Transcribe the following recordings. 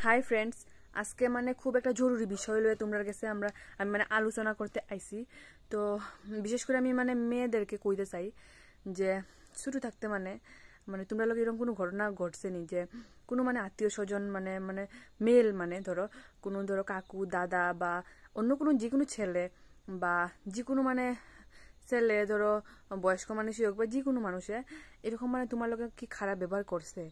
Hi friends, আজকে মানে খুব একটা জরুরি বিষয় লয়ে তোমরা কাছে আমি মানে আলোচনা করতে আইছি। তো বিশেষ করে আমি মানে মেয়েদেরকে কইতে চাই যে ছোট থাকতে মানে মানে তোমরা লোক এরকম কোনো ঘটনা ঘটছে নি যে কোনো মানে আত্মীয় স্বজন মানে মানে মেল মানে ধরো কাকু দাদা বা অন্য কোনো যে কোনো ছেলে বা যে কোনো মানে ছেলে ধরো বয়স্ক মানুষই হোক বা যে কোনো মানুষে এরকম মানে তোমার লোকে কি খারাপ ব্যবহার করছে,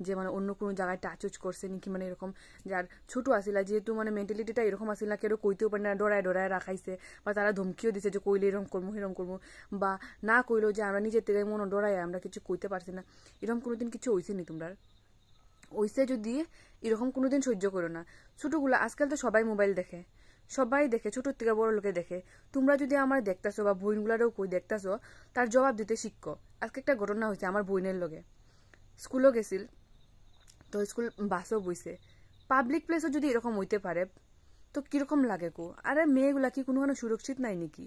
যে মানে অন্য কোনো জায়গায় টাচ করছে নাকি, মানে এরকম যার ছোট আসিলা যেহেতু মানে মেন্টালিটিটা এরকম আসিল না, কেউ কইতেও পারে না, ডরায় ডরায় রাখাইছে বা তারা ধমকিও দিছে যে কইলে এরকম করবো এরকম করবো, বা না কইলেও যে আমরা নিজের থেকে মনে ডরায় আমরা কিছু কইতে পারছি না। এরকম কোনোদিন কিছু হইছে নি তোমরা? ওইসে যদি এরকম কোনোদিন সহ্য করো না। ছোটগুলো আজকাল তো সবাই মোবাইল দেখে, সবাই দেখে, ছোটোর থেকে বড় লোকে দেখে। তোমরা যদি আমার দেখতেছো বা বইনগুলারও কই দেখতেছো, তার জবাব দিতে শিখো। আজকে একটা ঘটনা হয়েছে আমার বইনের লগে। স্কুলও গেছিল, তো স্কুল বাসও বইছে। পাবলিক প্লেসও যদি এরকম হইতে পারে তো কিরকম লাগে কো? আরে মেয়েগুলা কি কোনো সুরক্ষিত নাই নাকি?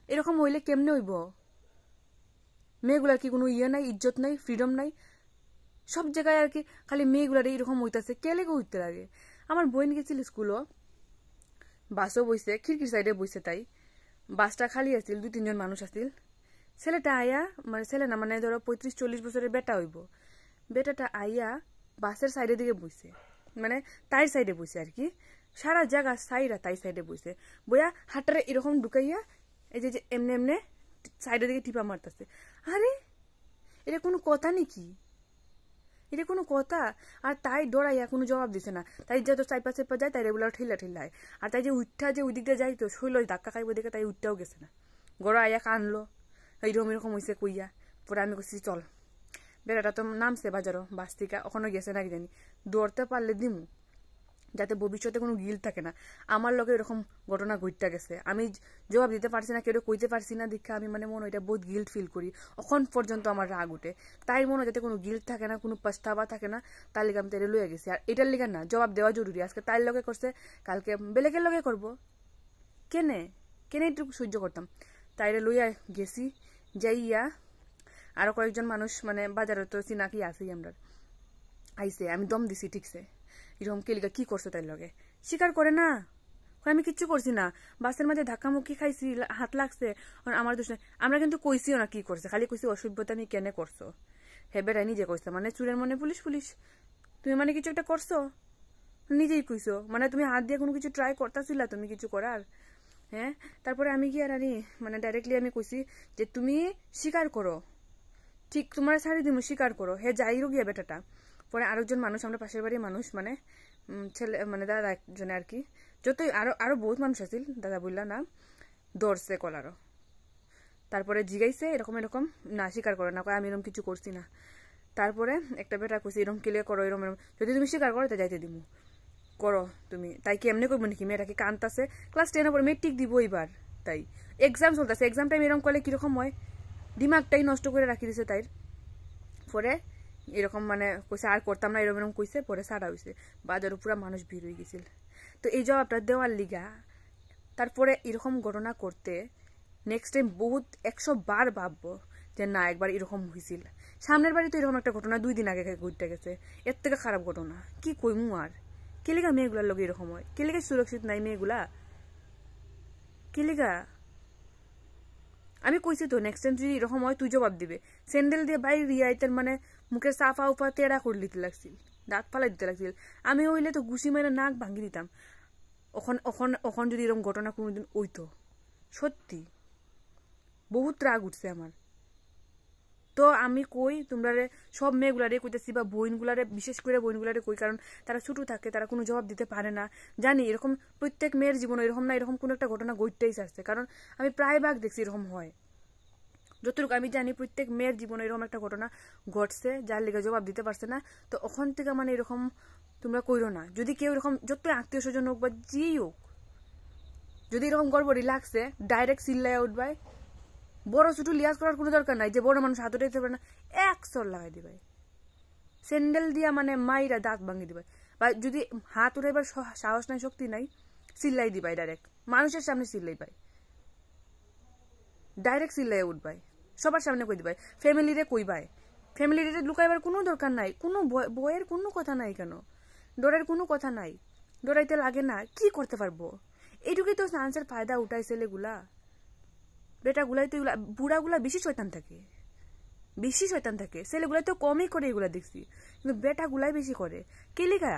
এরকম হইলে কেমনে হইব? মেয়েগুলার কি কোনো ইয়ে নাই, ইজ্জত নাই, ফ্রিডম নাই? সব জায়গায় আর কি খালি মেয়েগুলার এইরকম হইতাছে, কে লেগে হইতে লাগে? আমার বোন গেছিল স্কুলও, বাসও বইছে, খিড়কির সাইডে বইছে, তাই বাসটা খালি আছিল, 2-3 জন মানুষ আছিল। ছেলেটা আয়া মানে ছেলে না মানে ধরো 35-40 বছরের বেটা হইব, বেটাটা আইয়া বাসের সাইডের দিকে বইছে, মানে তাই সাইডে বইছে আর কি, সারা জায়গা সাইডা তাই সাইডে বইছে, বইয়া হাটটারে এরকম ঢুকাইয়া এই যে এমনি এমনি সাইডের দিকে টিপা মারতেছে। আরে এটা কোনো কথা নাকি? এটা কোনো কথা? আর তাই ডরাইয়া কোনো জবাব দিছে না, তাই যত চাইপা চাইপা যায় তাই রেগুলার ঠেলা ঠেলায়। আর তাই যে উঠা যে ওই দিক দিয়ে যাই তো শৈল ধাক্কা খাইব দেখে তাই উঠটাও গেছে না, গড় আইয়া কানলো এইরকম এরকম হয়েছে কইয়া। পরে আমি কইছি চল, বেড়াটা তো নামছে বাজারও বাস থেকে, ওখানে গেছে নাকি জানি, দৌড়তে পারলে দিমু, যাতে ভবিষ্যতে কোনো গিল থাকে না। আমার লগে এরকম ঘটনা ঘটতে গেছে, আমি জবাব দিতে পারছি না, কেউ কইতে পারছি না দেখে আমি মানে মনে এটা বহুত গিল্ট ফিল করি, এখন পর্যন্ত আমার রাগ উঠে। তাই মনে যাতে কোনো গিল্ট থাকে না, কোনো পস্তাবা থাকে না, তার লিগে আমি তাইলে লইয়া গেছি। আর এটার লিগে না জবাব দেওয়া জরুরি, আজকে তার লগে করছে কালকে বেলেগের লগে করবো, কেনে কেনে একটু সহ্য করতাম। তাইরে লইয়া গেছি, যাইয়া আরো কয়েকজন মানুষ মানে বাজারে তো চিনাকি আছেই আমরা, আইসে আমি দম দিছি ঠিকছে, এরকম কেলিকা কি করছো তাই লগে? স্বীকার করে না, আমি কিচ্ছু করছি না, বাসের মাঝে ধাক্কামুক্কি খাইছি, হাত লাগছে, আমার দোষ নাই। আমরা কিন্তু কইছিও না কি করছে, খালি কইছি অসভ্যতা আমি কেনে করছো। হেবেরাই নিজে কইছে, মানে চুরের মনে পুলিশ পুলিশ, তুমি মানে কিছু একটা করছো, নিজেই কইছো, মানে তুমি হাত দিয়ে কোনো কিছু ট্রাই করতেছিলা তুমি কিছু করার? হ্যাঁ, তারপরে আমি কি আর মানে ডাইরেক্টলি আমি কইছি যে তুমি স্বীকার করো, ঠিক তোমার শাড়ি দিমু, স্বীকার করো। হে যাইরও গিয়া বেটাটা। পরে আরেকজন মানুষ, আমরা পাশের বাড়ির মানুষ, মানে ছেলে মানে দাদা একজনে আর কি, যতই আরো আরো বহুত মানুষ আছিল, দাদা বললা না, দৌড়ছে কলারও। তারপরে জিগাইছে এরকম এরকম, না স্বীকার করে না, কয় আমি এরকম কিছু করছি না। তারপরে একটা বেটা কইছে এরকম ক্লিয়ার করো, এরকম এরকম, যদি তুমি স্বীকার করো তাই যাইতে দিমু, করো তুমি। তাই কি এমনি করবো নাকি? মেয়েটাকে কানতাছে, ক্লাস 10 পরে মেট্রিক দিব এবার, তাই এক্সাম চলতেছে, এক্সাম টাইম এরকম করলে কিরকম হয়, দিমাগটাই নষ্ট করে রাখি দিছে তাই। পরে এরকম মানে কইছে আর করতাম না, এরকম এরকম কইছে, পরে সারা হয়েছে, বাজারও পুরা মানুষ ভিড় হয়ে গেছিল। তো এই জবাবটা দেওয়ার লিগা তারপরে এরকম ঘটনা করতে নেক্সট টাইম বহুত 100 বার ভাববো যে না একবার এরকম হয়েছিল। সামনের বাড়ি তো এরকম একটা ঘটনা 2 দিন আগে ঘুরতে গেছে, এর থেকে খারাপ ঘটনা কি কইমু আর? কেলিগা মেয়েগুলার লগে এরকম হয়? কেলিগা সুরক্ষিত নাই মেয়েগুলা? কেলিগা? আমি কইছি তো নেক্সট টাইম যদি এরকম হয় তুই জবাব দিবে। স্যান্ডেল দিয়ে বাইরে রিয়াইতের মানে মুখের সাফা উফা তেড়া করে দিতে লাগছিল, দাঁত ফালাই দিতে লাগছিল। আমি হইলে তো ঘুষি মেরে নাক ভাঙি দিতাম। ওখন যদি এরকম ঘটনা কোনোদিন হইতো, সত্যি বহুত রাগ উঠছে আমার। তো আমি কই তোমরা সব মেয়েগুলারে কইতেছি, বা বোনগুলারে, বিশেষ করে বোনগুলারে কই, কারণ তারা ছোট থাকে, তারা কোনো জবাব দিতে পারে না। জানি এরকম প্রত্যেক মেয়ের জীবনে এরকম না এরকম কোনো একটা ঘটনা ঘটতেই আসছে, কারণ আমি প্রায় ভাগ দেখছি এরকম হয়। যতটুকু আমি জানি প্রত্যেক মেয়ের জীবনে এরকম একটা ঘটনা ঘটছে, যার লেগে জবাব দিতে পারছে না। তো ওখান থেকে মানে এরকম তোমরা কইরো না। যদি কেউ এরকম যত আত্মীয় স্বজন হোক বা যেই হোক, যদি এরকম গড়বড়ি লাগছে ডাইরেক্ট চিল্লায় উঠবাই, বড় ছোট লিয়াজ করার কোনো দরকার নাই, যে বড় মানুষ হাত উঠাইতে পারে না, এক সর লাগাই দিবাই, স্যান্ডেল দিয়া মানে মাইরা দাঁত ভাঙি দিবাই। বা যদি হাত উঠাইবার সাহস নাই, শক্তি নাই, চিল্লাই দিবাই, ডাইরেক্ট মানুষের সামনে চিল্লাই পাই, ডাইরেক্ট চিল্লাই উঠবাই, সবার সামনে কই দিবাই, ফ্যামিলিরে কইবাই। ফ্যামিলিরে লুকাইবার কোনো দরকার নাই, কোনো বইয়ের কোনো কথা নাই কেন? ডরার কোনো কথা নাই, ডরাইতে লাগে না, কি করতে পারবো? এইটুকুই তো চান্সের ফায়দা উঠাই ছেলেগুলা, বেটাগুলাই তো এগুলা, বুড়াগুলা বেশি শয়তান থাকে, বেশি শয়তান থাকে। ছেলেগুলা তো কমই করে এগুলা দেখছি, কিন্তু বেটাগুলাই বেশি করে। কেলিকা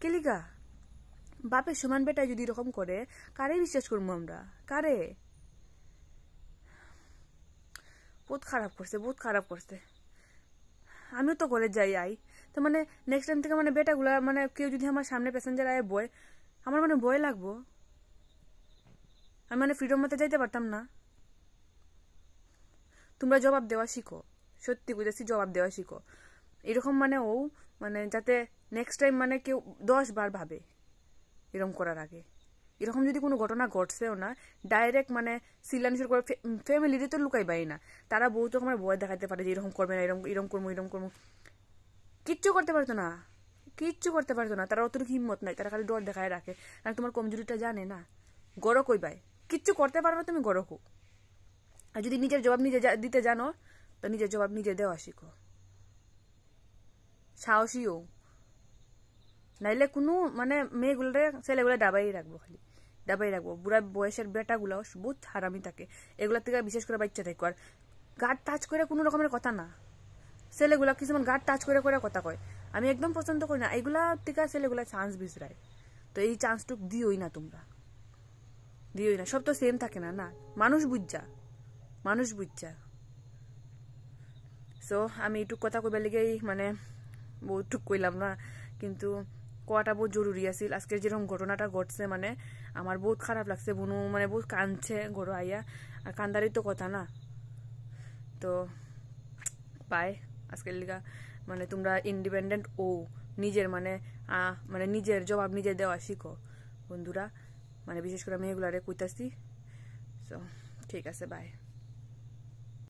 কেলিকা বাপের সমান বেটায় যদি এরকম করে, কারে বিশ্বাস করবো আমরা? কারে? বহুত খারাপ করছে, বহুত খারাপ করছে। আমিও তো কলেজ যাই আই, তো মানে নেক্সট টাইম থেকে মানে বেটাগুলা মানে কেউ যদি আমার সামনে প্যাসেঞ্জার আয় বয়, আমার মানে ভয় লাগবো। আমি মানে ফ্রিডম মতো যাইতে পারতাম না। তোমরা জবাব দেওয়া শিখো, সত্যি বুঝেছি, জবাব দেওয়া শিখো। এরকম মানে ও মানে যাতে নেক্সট টাইম মানে কেউ 10 বার ভাবে এরকম করার আগে। এরকম যদি কোনো ঘটনা ঘটছেও না, ডাইরেক্ট মানে সিলান শুরু করে, ফ্যামিলিতে তো লুকাই পাই না, তারা বহুত রকমের ভয় দেখাতে পারে যে এরকম করবে না, এরকম এরকম করবো, এরকম করবো। কিচ্ছু করতে পারতো না, কিচ্ছু করতে পারতো না, তারা অতটুকু হিম্মত নাই, তারা খালি ডর দেখায় রাখে। আর তোমার কমজোরিটা জানে না, গড় কইবাই কিচ্ছু করতে পারো না তুমি, গড় কো। আর যদি নিজের জবাব নিজে দিতে জানো, তো নিজের জবাব নিজে দেওয়া শিখো, সাহসীও। নাইলে কোনো মানে মেয়েগুলোরে ছেলেগুলো ডাবাই রাখবো, খালি ডাবাই রাখবো। বুড়া বয়সের বেটাগুলো বহুত হারামি থাকে, এগুলোর থেকে বিশেষ করে বাচ্চা থাকো। আর গার্ড টাচ করে কোনো রকমের কথা না, ছেলেগুলা কিছুমান গার্ড টাচ করে করে কথা কয়, আমি একদম পছন্দ করি না এগুলা থেকে। ছেলেগুলা চান্স বিচরায়, তো এই চান্সটুক দিওই না তোমরা, দিওই না। সব তো সেম থাকে না, না, মানুষ বুঝছা, মানুষ বুঝছা। সো আমি এইটুক কথা কইবার লেগেই মানে বহুটুক কইলাম না, কিন্তু কোয়াটা বহুত জরুরি আছিল। আজকের যেরকম ঘটনাটা ঘটছে মানে আমার বহুত খারাপ লাগছে। বুনু মানে বহুত কাঁদছে ঘরে আইয়া, আর কান্দারই তো কথা না। তো বাই আজকের লিগা। মানে তোমরা ইন্ডিপেন্ডেন্ট ও নিজের মানে মানে নিজের জবাব নিজে দেওয়া শিখো বন্ধুরা, মানে বিশেষ করে মেয়েগুলারে কইতাছি। সো ঠিক আছে, বাই।